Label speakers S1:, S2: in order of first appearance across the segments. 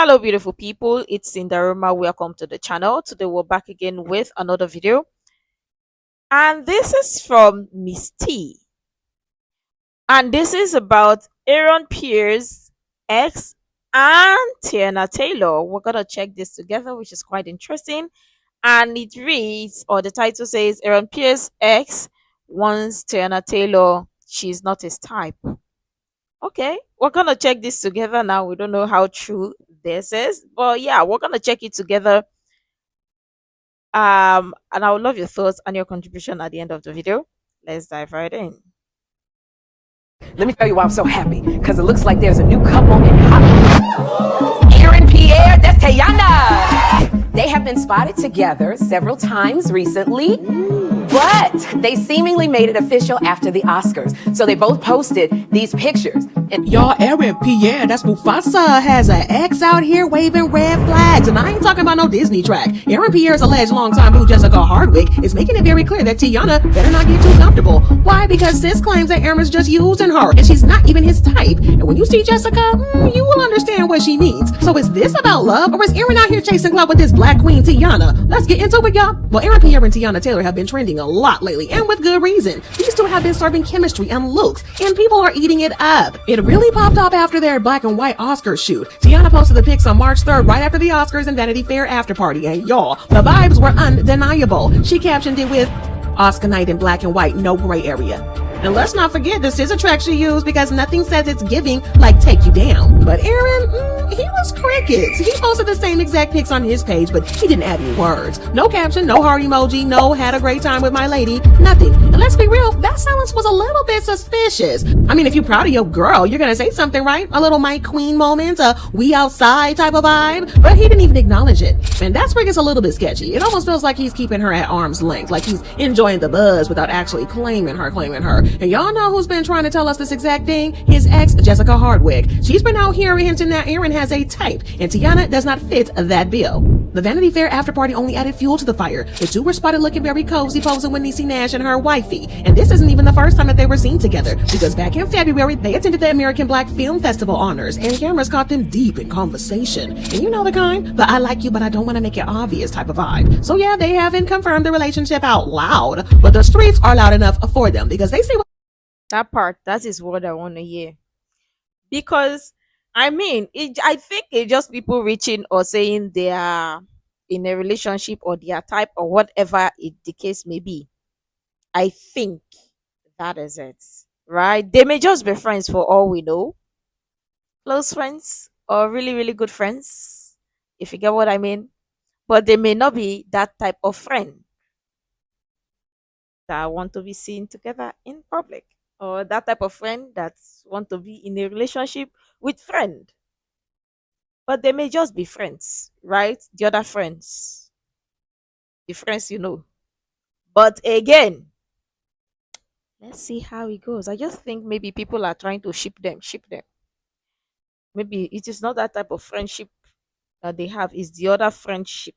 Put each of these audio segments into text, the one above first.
S1: Hello beautiful people, it's Cinderella. Welcome to the channel. Today we're back again with another video, and this is from Miss T, and this is about Pierre's ex and Teyana Taylor. We're gonna check this together, which is quite interesting, and it reads, or the title says, Pierre's ex wants Teyana Taylor, she's not his type. Okay, we're gonna check this together now. We don't know how true this is, but yeah, we're gonna check it together. And I would love your thoughts and your contribution at the end of the video. Let's dive right in.
S2: Let me tell you why I'm so happy, because it looks like there's a new couple in Hollywood. Aaron Pierre, that's Teyana. They have been spotted together several times recently, but they seemingly made it official after the Oscars. So they both posted these pictures.
S3: Y'all, Aaron Pierre, that's Mufasa, has an ex out here waving red flags. And I ain't talking about no Disney track. Aaron Pierre's alleged longtime boo Jessica Hardwick is making it very clear that Teyana better not get too comfortable. Why? Because sis claims that Aaron's just using her and she's not even his type. And when you see Jessica, you will understand what she means. So is this about love, or is Aaron out here chasing clout with this black queen Teyana? Let's get into it, y'all. Well, Aaron Pierre and Teyana Taylor have been trending a lot lately, and with good reason. These two have been serving chemistry and looks, and people are eating it up. It really popped up after their black and white Oscar shoot. Teyana posted the pics on March 3rd, right after the Oscars and Vanity Fair after party, and y'all, the vibes were undeniable. She captioned it with, "Oscar night in black and white, no gray area." And let's not forget, this is a track she used because nothing says it's giving like Take You Down. But Aaron, he was crickets. He posted the same exact pics on his page, but he didn't add any words. No caption, no heart emoji, no had a great time with my lady, nothing. And let's be real, that silence was a little bit suspicious. I mean, if you're proud of your girl, you're gonna say something, right? A little Mike Queen moment, a we outside type of vibe. But he didn't even acknowledge it. And that's where it gets a little bit sketchy. It almost feels like he's keeping her at arm's length, like he's enjoying the buzz without actually claiming her. And y'all know who's been trying to tell us this exact thing? His ex, Jessica Hardwick. She's been out here hinting that Aaron has a type, and Teyana does not fit that bill. The Vanity Fair after party only added fuel to the fire. The two were spotted looking very cozy, posing with Niecy Nash and her wifey. And this isn't even the first time that they were seen together, because back in February, they attended the American Black Film Festival honors, and cameras caught them deep in conversation. And you know the kind, the I like you but I don't want to make it obvious type of vibe. So yeah, they haven't confirmed the relationship out loud, but the streets are loud enough for them, because they say
S1: That part, that is what I want to hear. Because I mean, I think it's just people reaching or saying they are in a relationship or their type or whatever the case may be. I think that is it, right? They may just be friends for all we know, close friends or really, really good friends, if you get what I mean. But they may not be that type of friend that want to be seen together in public, or that type of friend that want to be in a relationship with friend. But they may just be friends, right? The other friends, the friends you know. But again, let's see how it goes. I just think maybe people are trying to ship them. Maybe it is not that type of friendship that they have, it's the other friendship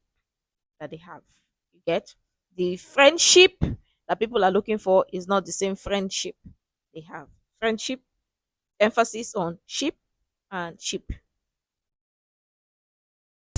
S1: that they have. You get? The friendship that people are looking for is not the same friendship they have. Friendship, emphasis on ship and ship.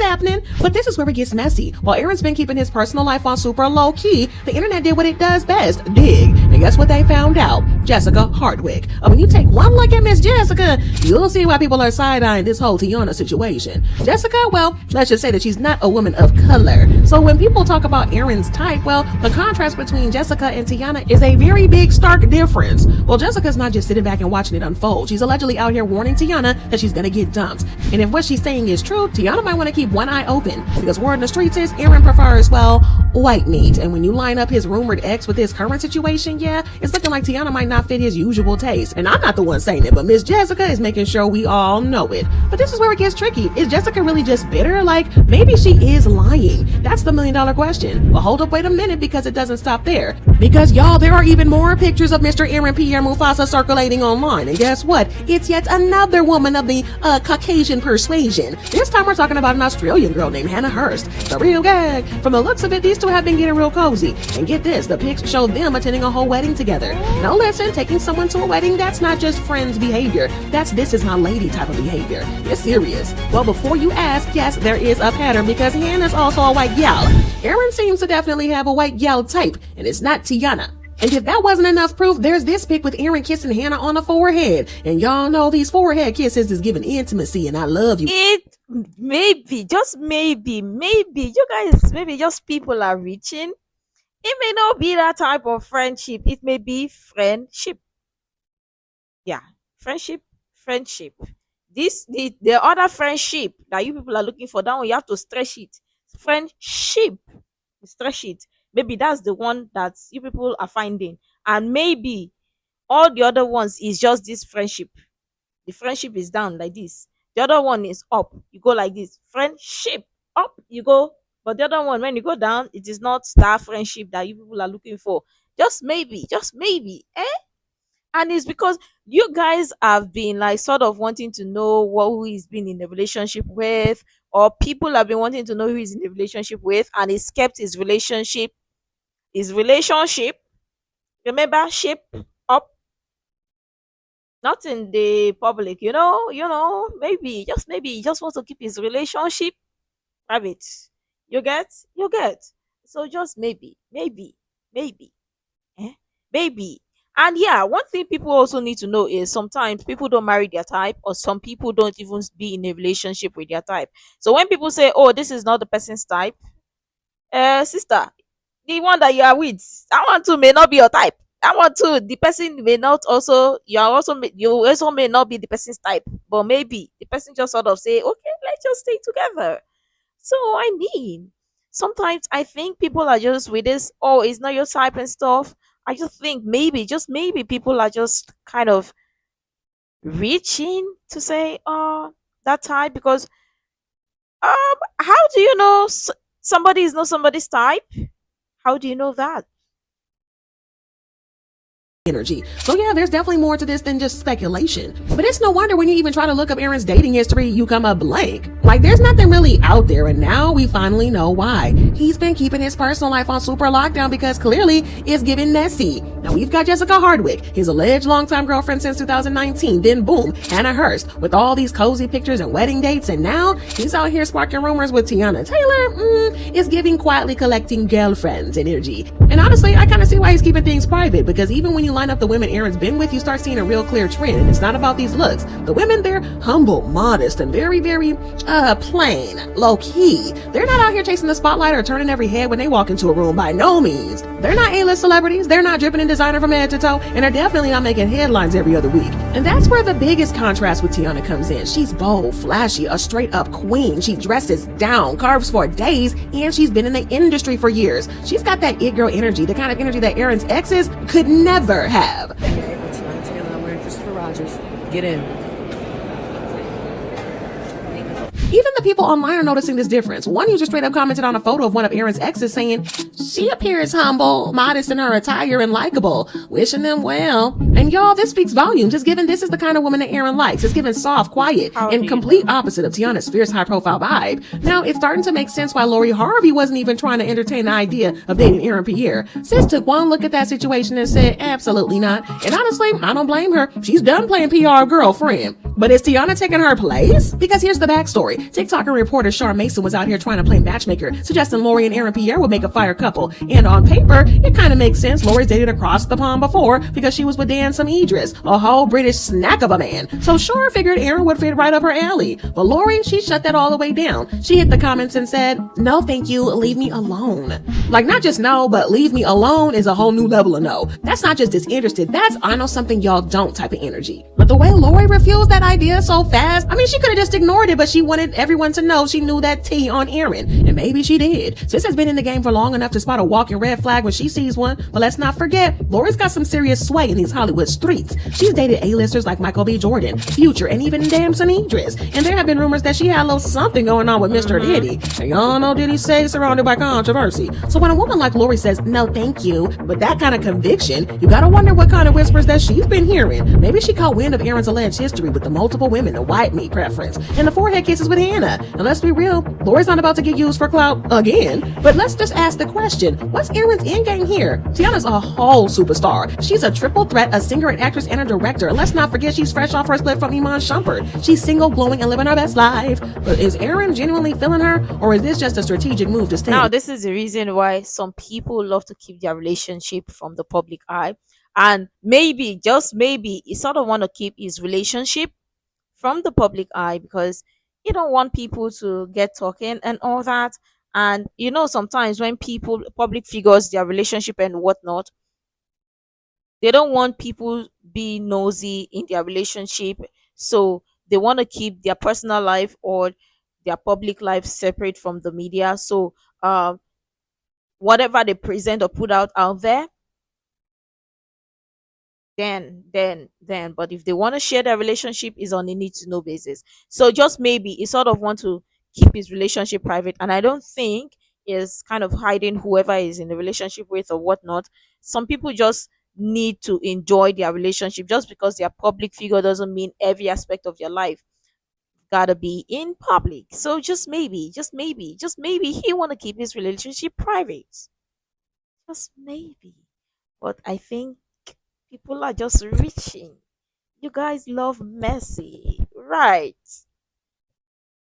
S3: happening, but this is where it gets messy. While Aaron's been keeping his personal life on super low key, the internet did what it does best, dig. And guess what they found out? Jessica Hardwick. When you take one look at Miss Jessica, you'll see why people are side-eyeing this whole Teyana situation. Jessica, well, let's just say that she's not a woman of color. So when people talk about Aaron's type, well, the contrast between Jessica and Teyana is a very big, stark difference. Well, Jessica's not just sitting back and watching it unfold. She's allegedly out here warning Teyana that she's gonna get dumped. And if what she's saying is true, Teyana might want to keep one eye open, because word in the streets is Aaron prefers, well, white meat. And when you line up his rumored ex with his current situation, yeah, it's looking like Teyana might not fit his usual taste. And I'm not the one saying it, but Miss Jessica is making sure we all know it. But this is where it gets tricky. Is Jessica really just bitter? Like, maybe she is lying. That's the million-dollar question. But hold up, wait a minute, because it doesn't stop there. Because y'all, there are even more pictures of Mr. Aaron Pierre Mufasa circulating online. And guess what? It's yet another woman of the Caucasian persuasion. This time we're talking about an Australian girl named Hannah Hurst. The real gag. From the looks of it, these two have been getting real cozy. And get this, the pics show them attending a whole wedding together. Now listen, taking someone to a wedding, that's not just friends behavior. That's this is my lady type of behavior. It's serious. Well, before you ask, yes, there is a pattern because Hannah's also a white gal. Aaron seems to definitely have a white gal type, and it's not Teyana. And if that wasn't enough proof, there's this pic with Aaron kissing Hannah on the forehead. And y'all know these forehead kisses is giving intimacy, and I love you.
S1: It maybe, just maybe, you guys, maybe just people are reaching. It may not be that type of friendship. It may be friendship. Yeah, friendship. The other friendship that you people are looking for, that one you have to stretch it. Friendship, stretch it. Maybe that's the one that you people are finding, and maybe all the other ones is just this friendship. The friendship is down like this. The other one is up. You go like this. Friendship up. You go. But the other one, when you go down, it is not that friendship that you people are looking for. Just maybe. Eh? And it's because you guys have been like sort of wanting to know who he's been in a relationship with, or people have been wanting to know who he's in a relationship with, and he's kept his relationship. Remember, shape up, not in the public, maybe, just maybe he just wants to keep his relationship private. You get? So just maybe, eh? Maybe. And yeah, one thing people also need to know is sometimes people don't marry their type, or some people don't even be in a relationship with their type. So when people say, oh, this is not the person's type, sister, the one that you are with, that one too may not be your type. That one too, the person may not also, you also may not be the person's type, but maybe the person just sort of say, okay, let's just stay together. So I mean, sometimes I think people are just with this, oh, it's not your type and stuff. I just think maybe, just maybe, people are just kind of reaching to say, that type, because how do you know somebody is not somebody's type? How do you know that?
S3: Energy. So yeah, there's definitely more to this than just speculation. But it's no wonder when you even try to look up Aaron's dating history, you come up blank. Like there's nothing really out there, and now we finally know why. He's been keeping his personal life on super lockdown because clearly it's giving messy. Now we've got Jessica Hardwick, his alleged longtime girlfriend since 2019. Then boom, Hannah Hurst with all these cozy pictures and wedding dates, and now he's out here sparking rumors with Teyana Taylor. Is giving quietly collecting girlfriends energy. And honestly, I kind of see why he's keeping things private, because even when you line up the women Aaron's been with, you start seeing a real clear trend. And it's not about these looks. The women, they're humble, modest, and very, very plain, low key. They're not out here chasing the spotlight or turning every head when they walk into a room, by no means. They're not A-list celebrities. They're not dripping in designer from head to toe, and they're definitely not making headlines every other week. And that's where the biggest contrast with Teyana comes in. She's bold, flashy, a straight up queen. She dresses down, carves for days, and she's been in the industry for years. She's got that it girl energy, the kind of energy that Aaron's exes could never have.
S2: Teyana Taylor, I'm wearing Christopher Rogers. Get in.
S3: Even the people online are noticing this difference. One user straight up commented on a photo of one of Aaron's exes saying, she appears humble, modest in her attire, and likable. Wishing them well. And y'all, this speaks volumes. Just given this is the kind of woman that Aaron likes. It's given soft, quiet, and complete opposite of Teyana's fierce, high-profile vibe. Now, it's starting to make sense why Lori Harvey wasn't even trying to entertain the idea of dating Aaron Pierre. Sis took one look at that situation and said, absolutely not. And honestly, I don't blame her. She's done playing PR girlfriend. But is Teyana taking her place? Because here's the backstory. TikTok and reporter Shar Mason was out here trying to play matchmaker, suggesting Lori and Aaron Pierre would make a fire couple. And on paper, it kind of makes sense. Lori's dated across the pond before because she was with Dan Some Idris, a whole British snack of a man. So Shar figured Aaron would fit right up her alley. But Lori, she shut that all the way down. She hit the comments and said, no, thank you. Leave me alone. Like, not just no, but leave me alone is a whole new level of no. That's not just disinterested. That's I know something y'all don't type of energy. But the way Lori refused that idea so fast, I mean, she could have just ignored it, but she wanted everyone to know she knew that tea on Aaron. And maybe she did. Sis has been in the game for long enough to spot a walking red flag when she sees one. But let's not forget, Lori's got some serious sway in these Hollywood streets. She's dated A-listers like Michael B. Jordan, Future, and even Dan Some Idris. And there have been rumors that she had a little something going on with Mr. Diddy. And y'all know Diddy say surrounded by controversy. So when a woman like Lori says, no, thank you, but that kind of conviction, you gotta wonder what kind of whispers that she's been hearing. Maybe she caught wind of Aaron's alleged history with the multiple women, the white meat preference, and the forehead kisses with Hannah. And let's be real, Lori's not about to get used for clout again. But let's just ask the question, what's Aaron's endgame here? Teyana's a whole superstar. She's a triple threat, a singer, an actress, and a director. Let's not forget she's fresh off her split from Iman Shumpert. She's single, glowing, and living her best life. But is Aaron genuinely feeling her, or is this just a strategic move to stay?
S1: Now, this is the reason why some people love to keep their relationship from the public eye. And maybe, just maybe, he sort of want to keep his relationship from the public eye because you don't want people to get talking and all that. And sometimes when people, public figures, their relationship and whatnot, they don't want people be nosy in their relationship. So they want to keep their personal life or their public life separate from the media. So whatever they present or put out there, then but if they want to share their relationship is on a need to know basis. So just maybe he sort of want to keep his relationship private, and I don't think is kind of hiding whoever is in the relationship with or whatnot. Some people just need to enjoy their relationship. Just because they're public figure doesn't mean every aspect of your life gotta be in public. So just maybe he want to keep his relationship private. Just maybe. But I think people are just reaching. You guys love messy, right?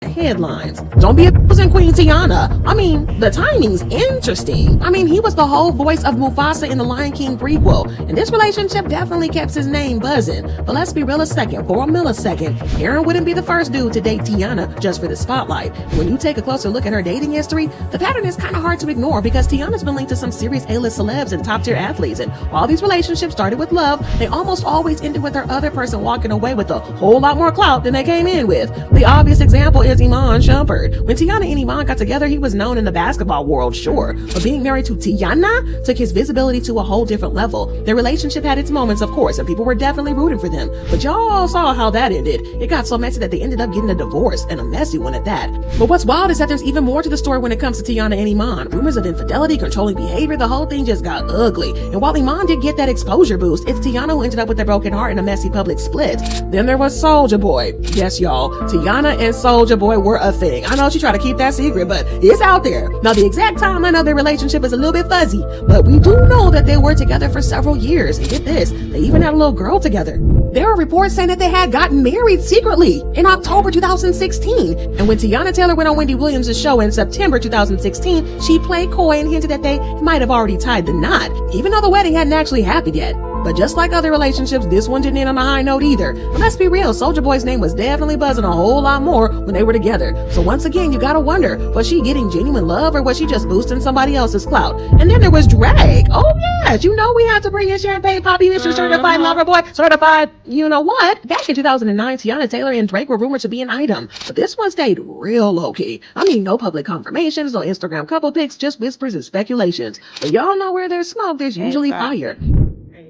S3: Headlines. Don't be abusing Queen Teyana. I mean, the timing's interesting. I mean, he was the whole voice of Mufasa in the Lion King prequel, and this relationship definitely kept his name buzzing. But let's be real a second. For a millisecond, Aaron wouldn't be the first dude to date Teyana just for the spotlight. When you take a closer look at her dating history, the pattern is kind of hard to ignore because Teyana's been linked to some serious A-list celebs and top-tier athletes, and while these relationships started with love, they almost always ended with her other person walking away with a whole lot more clout than they came in with. The obvious example is Iman Shumpert. When Teyana and Iman got together, he was known in the basketball world, sure, but being married to Teyana took his visibility to a whole different level. Their relationship had its moments, of course, and people were definitely rooting for them, but y'all saw how that ended. It got so messy that they ended up getting a divorce, and a messy one at that. But what's wild is that there's even more to the story when it comes to Teyana and Iman. Rumors of infidelity, controlling behavior, the whole thing just got ugly. And while Iman did get that exposure boost, it's Teyana who ended up with a broken heart and a messy public split. Then there was Soulja Boy. Yes, y'all, Teyana and Soulja Boy were a thing. I know she tried to keep that secret, but it's out there. Now, the exact timeline of their relationship is a little bit fuzzy, but we do know that they were together for several years. And get this, they even had a little girl together. There are reports saying that they had gotten married secretly in October 2016. And when Teyana Taylor went on Wendy Williams' show in September 2016, she played coy and hinted that they might have already tied the knot, even though the wedding hadn't actually happened yet. But just like other relationships, this one didn't end on a high note either. But let's be real, Soulja Boy's name was definitely buzzing a whole lot more when they were together. So once again, you gotta wonder, was she getting genuine love or was she just boosting somebody else's clout? And then there was Drake. Oh yes, we had to bring in Champagne Poppy, Mr. Certified Lover Boy, certified you know what? Back in 2009, Teyana Taylor and Drake were rumored to be an item, but this one stayed real low-key. I mean, no public confirmations, no Instagram couple pics, just whispers and speculations. But y'all know where there's smoke, there's usually fire.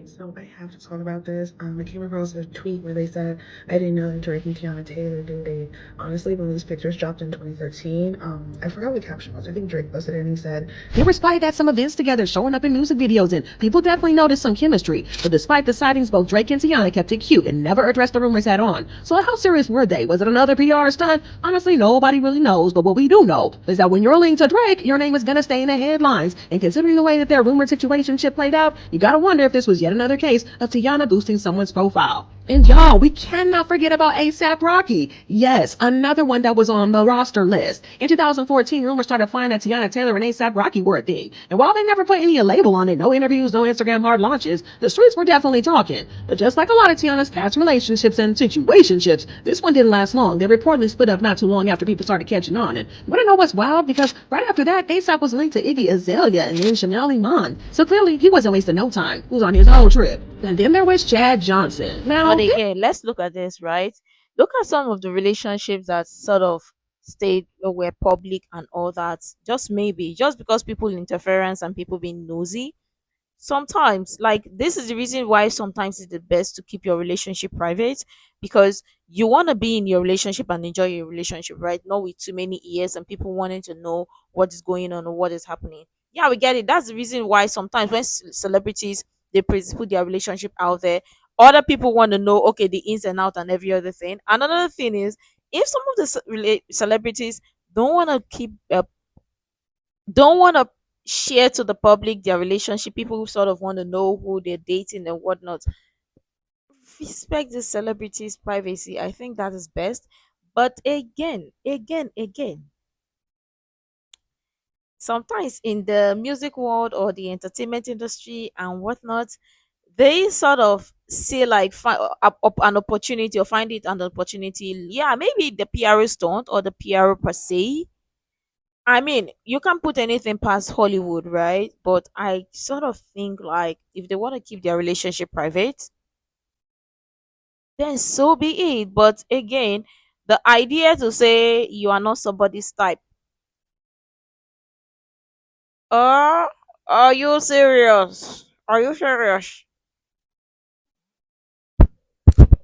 S4: So I have to talk about this. I came across a tweet where they said, I didn't know that Drake and Teyana Taylor did date. Honestly, when these pictures dropped in 2013, I forgot what the caption was. I think Drake posted it and he said,
S3: they were spotted at some events together, showing up in music videos, and people definitely noticed some chemistry. But despite the sightings, both Drake and Teyana kept it cute and never addressed the rumors head on. So how serious were they? Was it another PR stunt? Honestly, nobody really knows, but what we do know is that when you're linked to Drake, your name is gonna stay in the headlines. And considering the way that their rumored situationship played out, you gotta wonder if this was yet another case of Teyana boosting someone's profile. And y'all, we cannot forget about A$AP Rocky. Yes, another one that was on the roster list. In 2014, rumors started flying that Teyana Taylor and A$AP Rocky were a thing. And while they never put any label on it, no interviews, no Instagram hard launches, the streets were definitely talking. But just like a lot of Teyana's past relationships and situationships, this one didn't last long. They reportedly split up not too long after people started catching on. And you wanna know what's wild? Because right after that, A$AP was linked to Iggy Azalea and then Chanel Iman. So clearly, he wasn't wasting no time. He was on his whole trip. And then there was Chad Johnson. Now,
S1: But again, let's look at this, right? Look at some of the relationships that sort of stayed or were public and all that. Just maybe, just because people interference and people being nosy. Sometimes, like this is the reason why sometimes it's the best to keep your relationship private, because you want to be in your relationship and enjoy your relationship, right? Not with too many ears and people wanting to know what is going on or what is happening. Yeah, we get it. That's the reason why sometimes when celebrities they put their relationship out there, Other people want to know, okay, the ins and out and every other thing. Another thing is, if some of the celebrities don't want to keep don't want to share to the public their relationship, people who sort of want to know who they're dating and whatnot, respect the celebrities' privacy. I think that is best. But again, sometimes in the music world or the entertainment industry and whatnot, they sort of see like an opportunity or find it an opportunity. Yeah, maybe the PRs don't, or the PR per se. I mean, you can't put anything past Hollywood, right? But I sort of think like if they want to keep their relationship private, then so be it. But again, the idea to say you are not somebody's type. Are you serious? Are you serious?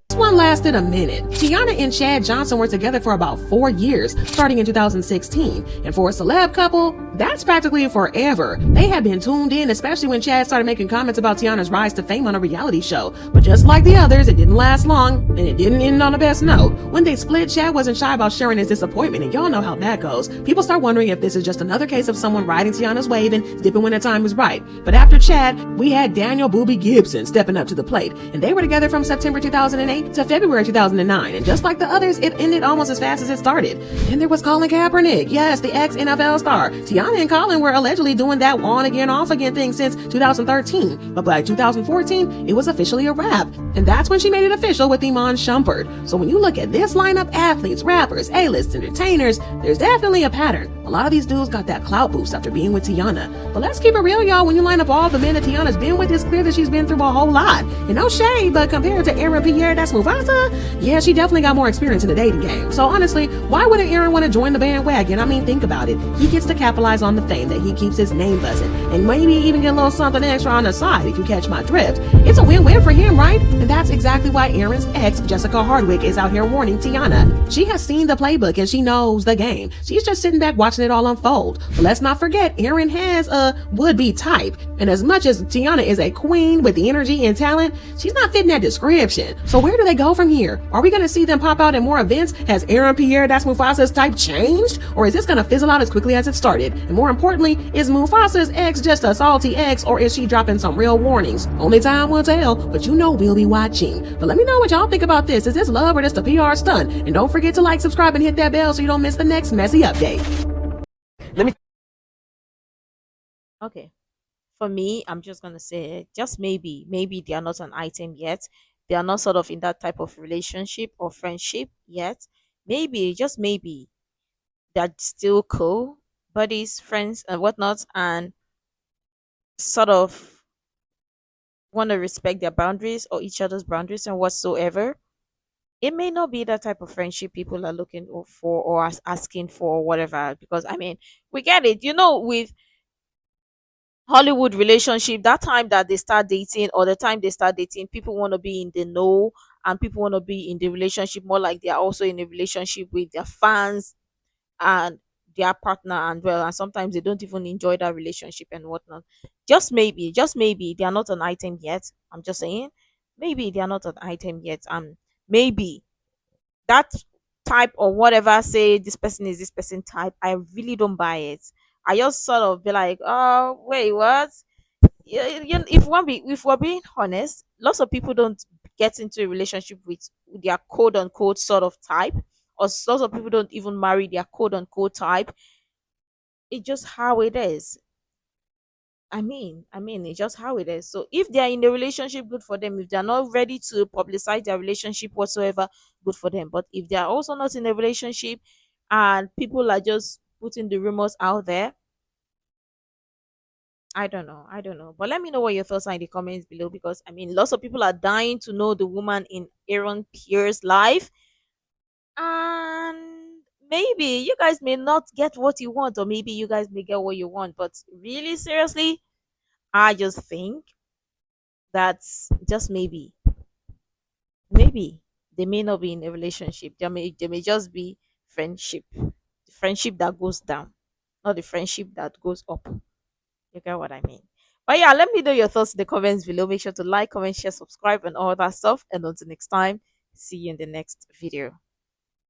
S3: This one lasted a minute. Teyana and Chad Johnson were together for about 4 years, starting in 2016. And for a celeb couple, that's practically forever. They had been tuned in, especially when Chad started making comments about Teyana's rise to fame on a reality show. But just like the others, it didn't last long, and it didn't end on the best note. When they split, Chad wasn't shy about sharing his disappointment, and y'all know how that goes. People start wondering if this is just another case of someone riding Teyana's wave and dipping when the time is right. But after Chad, we had Daniel Booby Gibson stepping up to the plate, and they were together from September 2008 to February 2009, and just like the others, it ended almost as fast as it started. Then there was Colin Kaepernick, yes, the ex-NFL star. Teyana and Colin were allegedly doing that on-again, off-again thing since 2013, but by 2014, it was officially a wrap, and that's when she made it official with Iman Shumpert. So when you look at this lineup, athletes, rappers, A-list entertainers, there's definitely a pattern. A lot of these dudes got that clout boost after being with Teyana. But let's keep it real, y'all. When you line up all the men that Teyana's been with, it's clear that she's been through a whole lot. And no shade, but compared to Aaron Pierre, that's Mufasa, yeah, she definitely got more experience in the dating game. So honestly, why wouldn't Aaron want to join the bandwagon? I mean, think about it. He gets to capitalize on the fame that he keeps his name buzzing, and maybe even get a little something extra on the side, if you catch my drift. It's a win-win for him, right? And that's exactly why Aaron's ex, Jessica Hardwick, is out here warning Teyana. She has seen the playbook and she knows the game. She's just sitting back watching it all unfold. But let's not forget, Aaron has a would-be type. And as much as Teyana is a queen with the energy and talent, she's not fitting that description. So where do they go from here? Are we going to see them pop out in more events? Has Aaron Pierre, that's Mufasa's type, changed? Or is this going to fizzle out as quickly as it started? And more importantly, is Mufasa's ex just a salty ex, or is she dropping some real warnings? Only time will tell, but you know we'll be watching. But let me know what y'all think about this. Is this love or just a PR stunt? And don't forget to like, subscribe, and hit that bell so you don't miss the next messy update.
S2: Let me
S1: Okay. For me, I'm just gonna say just maybe they are not an item yet. They are not sort of in that type of relationship or friendship yet. Maybe, just maybe, they're still cool, buddies, friends, and whatnot, and sort of want to respect their boundaries or each other's boundaries and whatsoever. It may not be that type of friendship people are looking for or asking for or whatever. Because I mean, we get it. With Hollywood relationship, that time that they start dating or the time they start dating, people want to be in the know, and people want to be in the relationship more like they are also in a relationship with their fans and their partner and well, and sometimes they don't even enjoy that relationship and whatnot. Just maybe they are not an item yet. I'm just saying, maybe they are not an item yet. Maybe that type or whatever, say this person is this person type, I really don't buy it. I just sort of be like, oh wait, what? If we're being honest, lots of people don't get into a relationship with their quote unquote sort of type, or lots of people don't even marry their quote unquote type. It's just how it is. I mean, it's just how it is. So if they're in a relationship, good for them. If they're not ready to publicize their relationship whatsoever, good for them. But if they're also not in a relationship and people are just putting the rumors out there, I don't know. I don't know. But let me know what your thoughts are in the comments below, because I mean, lots of people are dying to know the woman in Aaron Pierre's life. And maybe you guys may not get what you want, or maybe you guys may get what you want. But really, seriously, I just think that's just maybe they may not be in a relationship. They may just be friendship. The friendship that goes down, not the friendship that goes up. You get what I mean? But yeah, let me know your thoughts in the comments below. Make sure to like, comment, share, subscribe, and all that stuff. And until next time, see you in the next video.